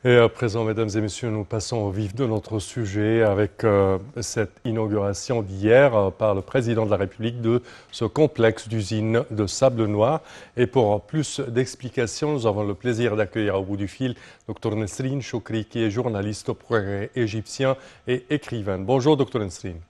Et à présent, mesdames et messieurs, nous passons au vif de notre sujet avec cette inauguration d'hier par le président de la République de ce complexe d'usines de sable noir. Et pour plus d'explications, nous avons le plaisir d'accueillir au bout du fil Dr Nesrine Chokri, qui est journaliste au Progrès égyptien et écrivaine. Bonjour, Dr Nesrine.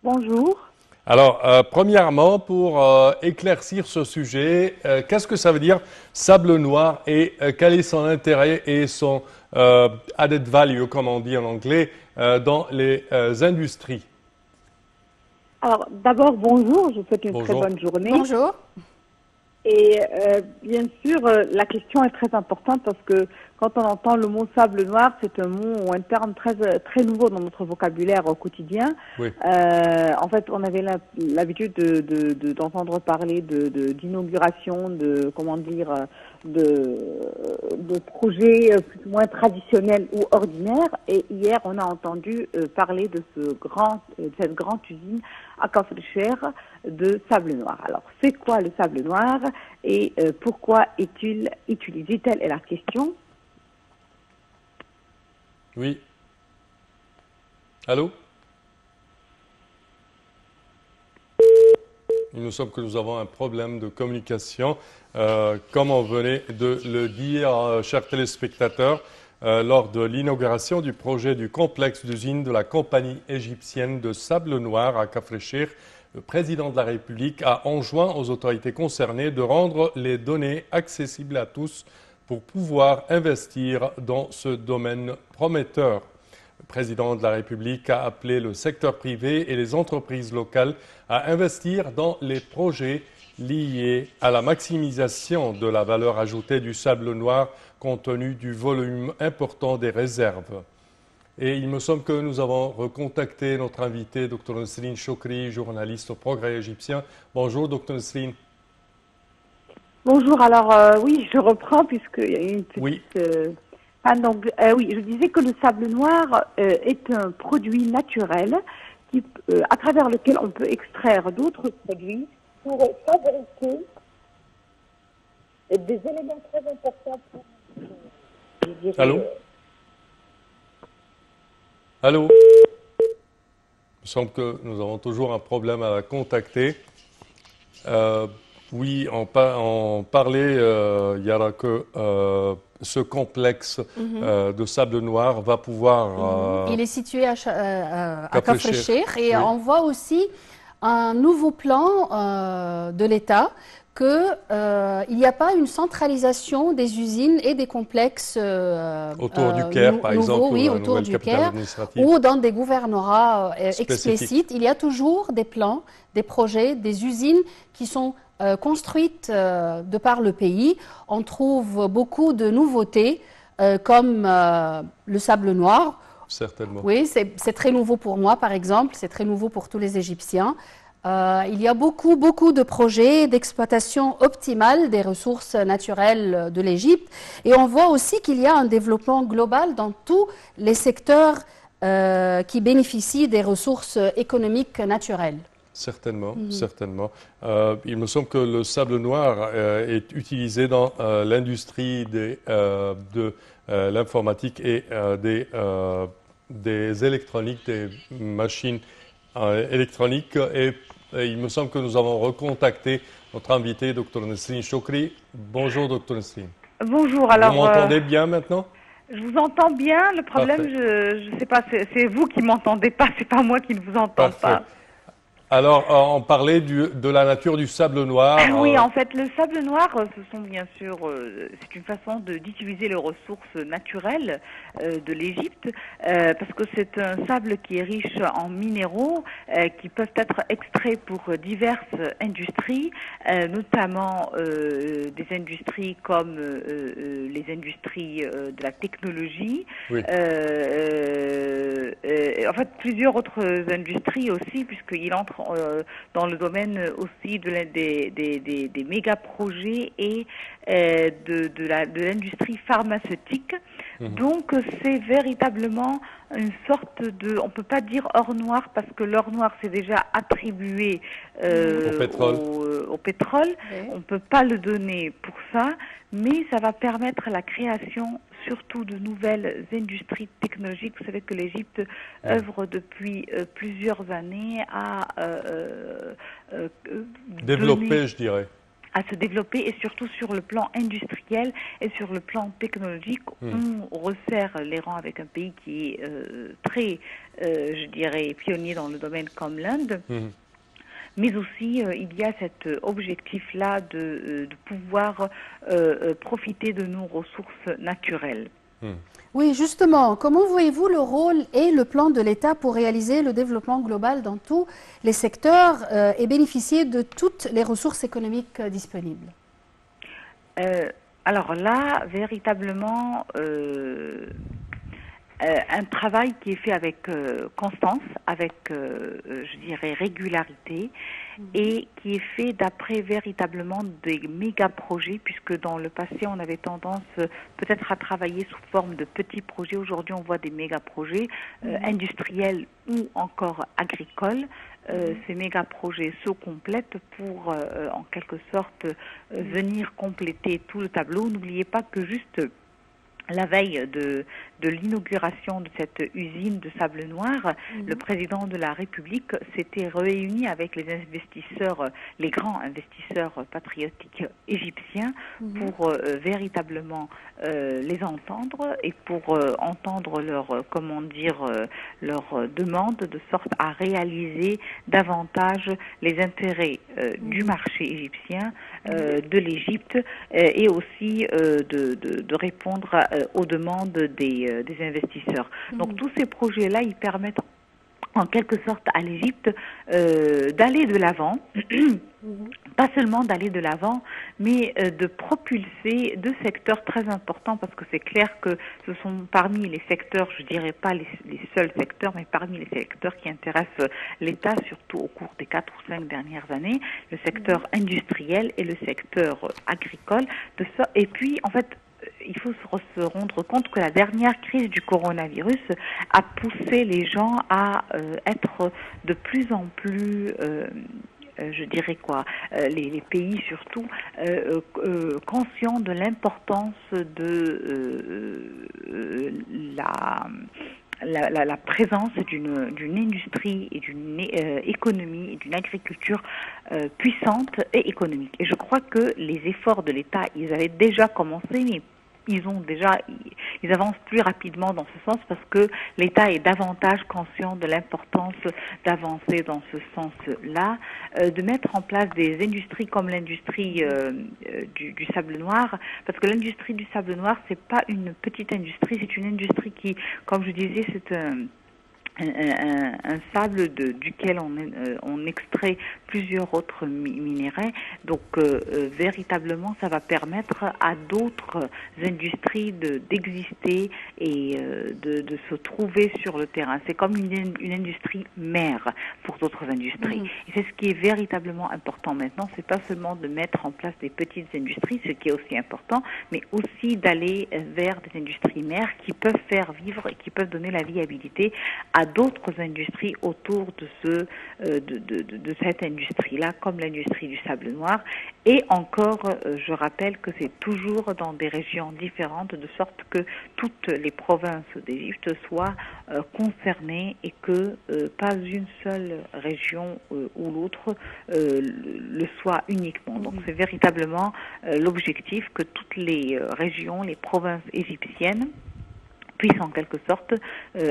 Bonjour. Alors, premièrement, pour éclaircir ce sujet, qu'est-ce que ça veut dire sable noir et quel est son intérêt et son added value, comme on dit en anglais, dans les industries? Alors, d'abord, bonjour, je vous souhaite une très Bonjour. bonne journée. Bonjour. Et bien sûr, la question est très importante parce que quand on entend le mot sable noir, c'est un mot ou un terme très nouveau dans notre vocabulaire au quotidien. Oui. En fait, on avait l'habitude d'entendre parler d'inauguration, de projets plus ou moins traditionnels ou ordinaires. Et hier, on a entendu parler de cette grande usine à Kafr de sable noir. Alors, c'est quoi le sable noir et pourquoi est-il utilisé? Telle est la question. Oui. Allô? Il nous semble que nous avons un problème de communication. Comme on venait de le dire, chers téléspectateurs, lors de l'inauguration du projet du complexe d'usine de la compagnie égyptienne de sable noir à Kafr, le président de la République a enjoint aux autorités concernées de rendre les données accessibles à tous pour pouvoir investir dans ce domaine prometteur. Le président de la République a appelé le secteur privé et les entreprises locales à investir dans les projets liés à la maximisation de la valeur ajoutée du sable noir compte tenu du volume important des réserves. Et il me semble que nous avons recontacté notre invité, Dr Nesrine Chokri, journaliste au Progrès égyptien. Bonjour, Dr Nesrine. Bonjour, alors oui, je reprends puisqu'il y a une petite... Oui. Oui, je disais que le sable noir est un produit naturel à travers lequel on peut extraire d'autres produits pour fabriquer des éléments très importants pour... Allô? Allô? Il me semble que nous avons toujours un problème à la contacter. Oui, on parlait, Yara, que ce complexe de sable noir va pouvoir... Il est situé à Kafr Kafr et oui. on voit aussi un nouveau plan de l'État qu'il n'y a pas une centralisation des usines et des complexes autour du Caire, par exemple, oui, la autour nouvelle du capitale Caire, administrative. ou dans des gouvernorats Spécifiques. explicites. Il y a toujours des plans, des projets, des usines qui sont construites de par le pays. On trouve beaucoup de nouveautés comme le sable noir. Certainement. Oui, c'est très nouveau pour moi, par exemple. C'est très nouveau pour tous les Égyptiens. Il y a beaucoup de projets d'exploitation optimale des ressources naturelles de l'Égypte. Et on voit aussi qu'il y a un développement global dans tous les secteurs qui bénéficient des ressources économiques naturelles. Certainement, certainement. Il me semble que le sable noir est utilisé dans l'industrie de l'informatique et des électroniques, des machines électroniques. Et il me semble que nous avons recontacté notre invité, Dr Nesrine Chokri. Bonjour, Dr Nesrine. Bonjour, alors... Vous m'entendez bien maintenant? Je vous entends bien. Le problème, je ne sais pas, c'est vous qui m'entendez pas, c'est pas moi qui ne vous entends pas. Alors, on parlait de la nature du sable noir. Oui, en fait, le sable noir, ce sont bien sûr, c'est une façon d'utiliser les ressources naturelles de l'Égypte, parce que c'est un sable qui est riche en minéraux qui peuvent être extraits pour diverses industries, notamment des industries comme les industries de la technologie. Oui. En fait, plusieurs autres industries aussi, puisqu'il entre dans le domaine aussi des méga projets et de l'industrie pharmaceutique. Donc c'est véritablement une sorte de, on peut pas dire or noir parce que l'or noir c'est déjà attribué au pétrole. Oui. On peut pas le donner pour ça, mais ça va permettre la création surtout de nouvelles industries technologiques. Vous savez que l'Égypte œuvre depuis plusieurs années à développer, je dirais. À se développer, et surtout sur le plan industriel et sur le plan technologique. On resserre les rangs avec un pays qui est très, je dirais, pionnier dans le domaine comme l'Inde. Mais aussi, il y a cet objectif-là de pouvoir profiter de nos ressources naturelles. Oui, justement, comment voyez-vous le rôle et le plan de l'État pour réaliser le développement global dans tous les secteurs et bénéficier de toutes les ressources économiques disponibles? Alors là, véritablement, un travail qui est fait avec constance, avec, je dirais, régularité, et qui est fait d'après véritablement des méga-projets, puisque dans le passé, on avait tendance peut-être à travailler sous forme de petits projets. Aujourd'hui, on voit des méga-projets industriels ou encore agricoles. Ces méga-projets se complètent pour, en quelque sorte, venir compléter tout le tableau. N'oubliez pas que juste la veille de l'inauguration de cette usine de sable noir, le président de la République s'était réuni avec les investisseurs, les grands investisseurs patriotiques égyptiens pour véritablement les entendre et pour entendre leur, comment dire, leur demande, de sorte à réaliser davantage les intérêts du marché égyptien, de l'Égypte, et aussi de répondre aux demandes des investisseurs. Donc tous ces projets-là, ils permettent en quelque sorte à l'Égypte d'aller de l'avant, pas seulement d'aller de l'avant, mais de propulser deux secteurs très importants, parce que c'est clair que ce sont parmi les secteurs, je dirais pas les seuls secteurs, mais parmi les secteurs qui intéressent l'État, surtout au cours des 4 ou 5 dernières années, le secteur industriel et le secteur agricole. Et puis, en fait, il faut se rendre compte que la dernière crise du coronavirus a poussé les gens à être de plus en plus, je dirais quoi, les pays surtout, conscients de l'importance de la présence d'une industrie et d'une économie et d'une agriculture puissante et économique. Et je crois que les efforts de l'État, ils avaient déjà commencé, mais ils avancent plus rapidement dans ce sens, parce que l'État est davantage conscient de l'importance d'avancer dans ce sens-là, de mettre en place des industries comme l'industrie du sable noir, parce que l'industrie du sable noir, c'est pas une petite industrie, c'est une industrie qui, comme je disais, c'est un sable duquel on extrait plusieurs autres minéraux. Donc véritablement, ça va permettre à d'autres industries d'exister et de se trouver sur le terrain. C'est comme une industrie mère pour d'autres industries. Et c'est ce qui est véritablement important maintenant. C'est pas seulement de mettre en place des petites industries, ce qui est aussi important, mais aussi d'aller vers des industries mères qui peuvent faire vivre et qui peuvent donner la viabilité à d'autres industries autour de cette industrie-là, comme l'industrie du sable noir. Et encore, je rappelle que c'est toujours dans des régions différentes, de sorte que toutes les provinces d'Égypte soient concernées et que pas une seule région ou l'autre le soit uniquement. Donc c'est véritablement l'objectif que toutes les régions, les provinces égyptiennes puissent en quelque sorte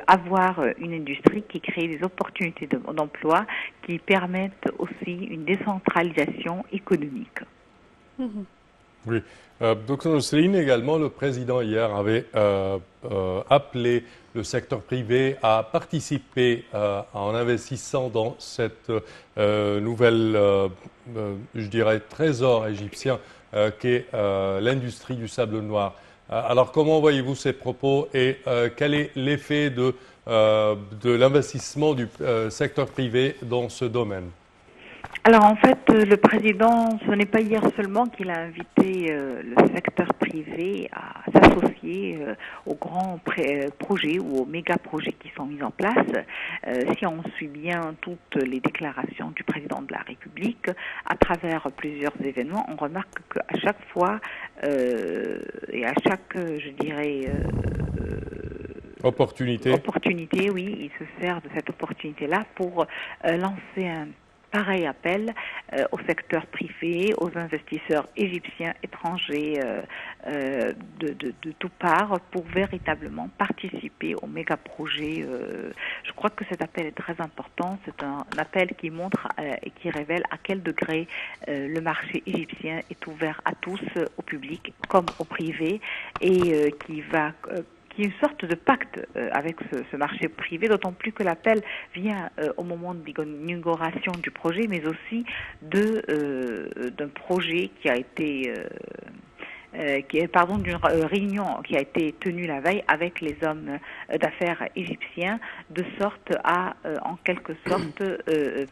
avoir une industrie qui crée des opportunités d'emploi, qui permettent aussi une décentralisation économique. Oui. Dr Nusrine, également, le président hier avait appelé le secteur privé à participer en investissant dans cette nouvelle, je dirais, trésor égyptien qu'est l'industrie du sable noir. Alors, comment voyez-vous ces propos et quel est l'effet de l'investissement du secteur privé dans ce domaine? Alors en fait, le président, ce n'est pas hier seulement qu'il a invité le secteur privé à associés aux grands projets ou aux méga-projets qui sont mis en place. Si on suit bien toutes les déclarations du président de la République, à travers plusieurs événements, on remarque qu'à chaque fois et à chaque, je dirais, opportunité, oui, il se sert de cette opportunité-là pour lancer un pareil appel au secteur privé, aux investisseurs égyptiens, étrangers de tout part pour véritablement participer aux méga-projets. Je crois que cet appel est très important. C'est un appel qui montre et qui révèle à quel degré le marché égyptien est ouvert à tous, au public comme au privé, et qui est une sorte de pacte avec ce marché privé, d'autant plus que l'appel vient au moment de l'inauguration du projet, mais aussi d'un projet qui a été d'une réunion qui a été tenue la veille avec les hommes d'affaires égyptiens, de sorte à, en quelque sorte,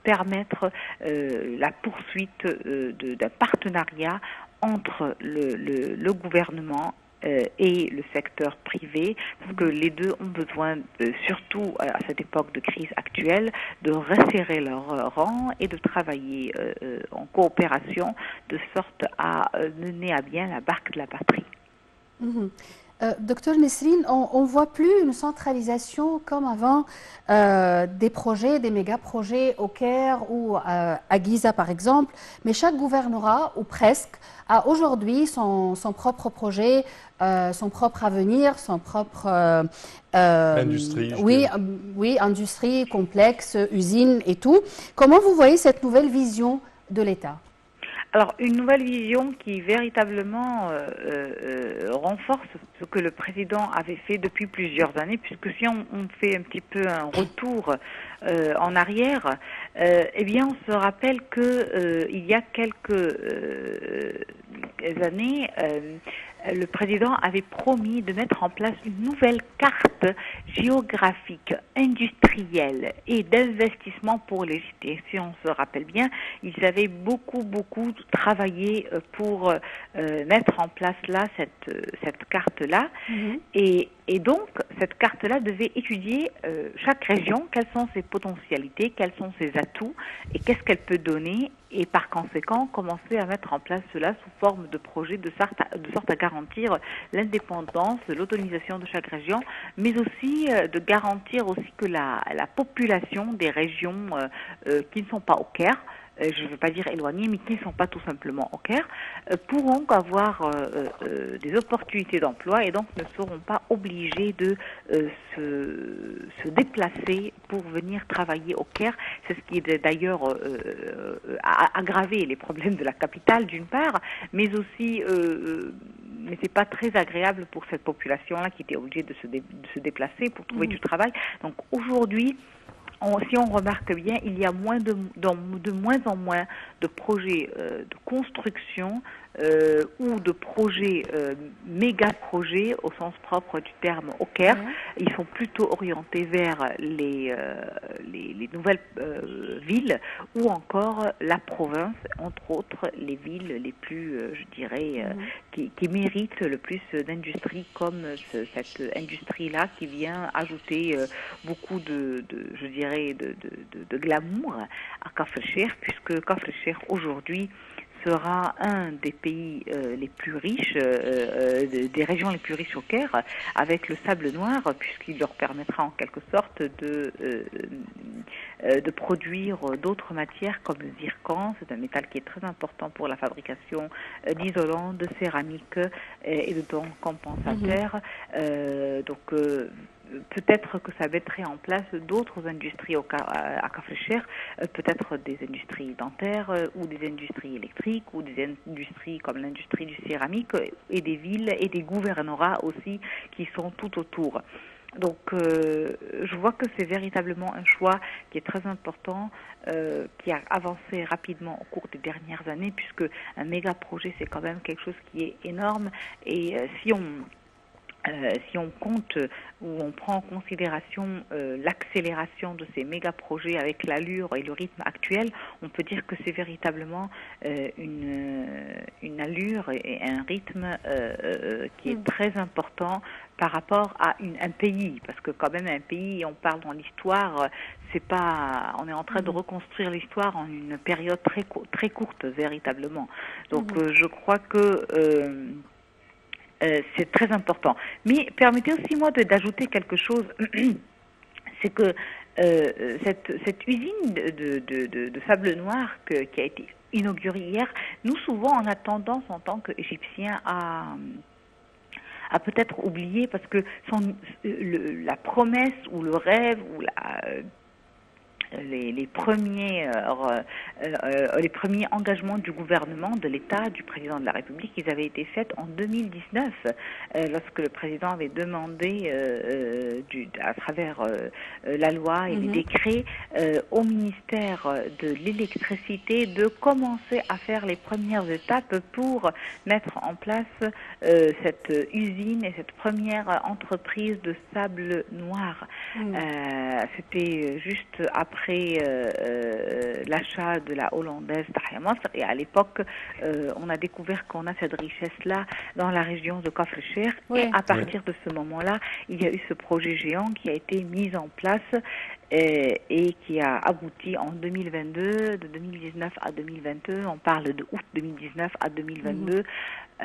permettre la poursuite d'un partenariat entre le gouvernement et le secteur privé, parce que les deux ont besoin, surtout à cette époque de crise actuelle, de resserrer leurs rangs et de travailler en coopération de sorte à mener à bien la barque de la patrie. Docteur Nesrine, on ne voit plus une centralisation comme avant des projets, des méga-projets au Caire ou à Giza par exemple, mais chaque gouvernorat, ou presque, a aujourd'hui son propre projet, son propre avenir, son propre industrie. Oui, industrie, complexe, usine et tout. Comment vous voyez cette nouvelle vision de l'État ? Alors, une nouvelle vision qui véritablement renforce ce que le président avait fait depuis plusieurs années, puisque si on fait un petit peu un retour en arrière, eh bien, on se rappelle que il y a quelques années, le président avait promis de mettre en place une nouvelle carte géographique, industrielle et d'investissement pour l'Égypte. Et si on se rappelle bien, ils avaient beaucoup travaillé pour mettre en place là cette carte-là. Et donc, cette carte-là devait étudier chaque région, quelles sont ses potentialités, quels sont ses atouts et qu'est-ce qu'elle peut donner, et par conséquent, commencer à mettre en place cela sous forme de projet de sorte à garantir l'indépendance, l'autonomisation de chaque région, mais aussi de garantir aussi que la population des régions qui ne sont pas au Caire, je ne veux pas dire éloignés, mais qui ne sont pas tout simplement au Caire, pourront avoir des opportunités d'emploi et donc ne seront pas obligés de se déplacer pour venir travailler au Caire. C'est ce qui est d'ailleurs a aggravé les problèmes de la capitale d'une part, mais aussi mais c'est pas très agréable pour cette population-là qui était obligée de se déplacer pour trouver du travail. Donc aujourd'hui, si on remarque bien, il y a de moins en moins de projets de construction ou de projets, méga-projets au sens propre du terme au Caire. Ils sont plutôt orientés vers les nouvelles villes ou encore la province, entre autres les villes les plus, je dirais, qui méritent le plus d'industrie, comme cette industrie-là qui vient ajouter beaucoup je dirais, de glamour à Kafr el-Cheikh, puisque Kafr el-Cheikh aujourd'hui sera un des pays les plus riches, des régions les plus riches au Caire, avec le sable noir, puisqu'il leur permettra en quelque sorte de produire d'autres matières comme le zircon. C'est un métal qui est très important pour la fabrication d'isolants, de céramique et de dents compensateurs. Donc peut-être que ça mettrait en place d'autres industries à Kafr el-Cheikh, peut-être des industries dentaires ou des industries électriques ou des industries comme l'industrie du céramique, et des villes et des gouvernorats aussi qui sont tout autour. Donc je vois que c'est véritablement un choix qui est très important, qui a avancé rapidement au cours des dernières années, puisque un méga projet c'est quand même quelque chose qui est énorme, et si on si on compte ou on prend en considération l'accélération de ces méga-projets avec l'allure et le rythme actuel, on peut dire que c'est véritablement une allure et un rythme qui est très important par rapport à un pays, parce que quand même un pays, on parle dans l'histoire, c'est pas, on est en train de reconstruire l'histoire en une période très courte véritablement. Donc je crois que c'est très important. Mais permettez aussi moi d'ajouter quelque chose, c'est que cette usine de sable noir qui a été inaugurée hier, nous souvent on a tendance en tant qu'Égyptiens à peut-être oublier, parce que la promesse ou le rêve ou les premiers engagements du gouvernement, de l'État, du président de la République, ils avaient été faits en 2019, lorsque le président avait demandé, à travers la loi et les décrets, au ministère de l'électricité de commencer à faire les premières étapes pour mettre en place cette usine et cette première entreprise de sable noir. C'était juste après l'achat de la hollandaise Tahya Masr, et à l'époque on a découvert qu'on a cette richesse-là dans la région de Kafr el-Cheikh, et à partir de ce moment-là, il y a eu ce projet géant qui a été mis en place et qui a abouti en 2022, de 2019 à 2022, on parle de août 2019 à 2022.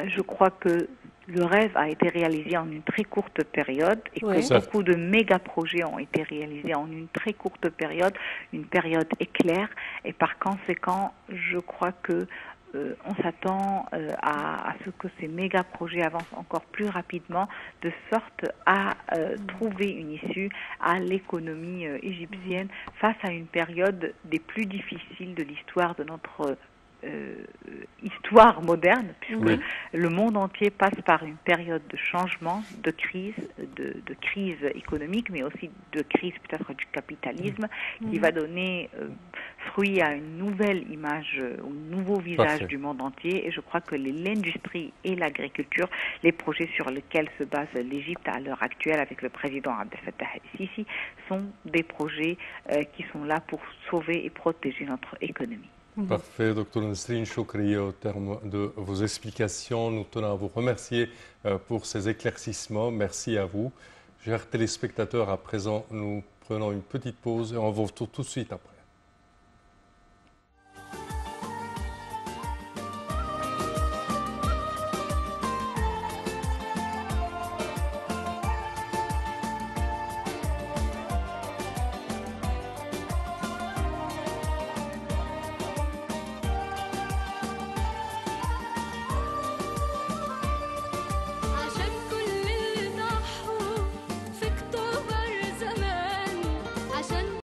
Je crois que le rêve a été réalisé en une très courte période et que beaucoup de méga-projets ont été réalisés en une très courte période, une période éclair, et par conséquent, je crois que on s'attend à ce que ces méga-projets avancent encore plus rapidement, de sorte à trouver une issue à l'économie égyptienne face à une période des plus difficiles de l'histoire de notre histoire moderne, puisque le monde entier passe par une période de changement, de crise économique, mais aussi de crise peut-être du capitalisme, qui va donner fruit à une nouvelle image, un nouveau visage du monde entier. Et je crois que l'industrie et l'agriculture, les projets sur lesquels se base l'Égypte à l'heure actuelle avec le président Abdel Fattah el-Sisi, sont des projets qui sont là pour sauver et protéger notre économie. Parfait, Dr Nesrine Choukri, au terme de vos explications, nous tenons à vous remercier pour ces éclaircissements. Merci à vous. Chers téléspectateurs, à présent, nous prenons une petite pause et on vous retrouve tout de suite après.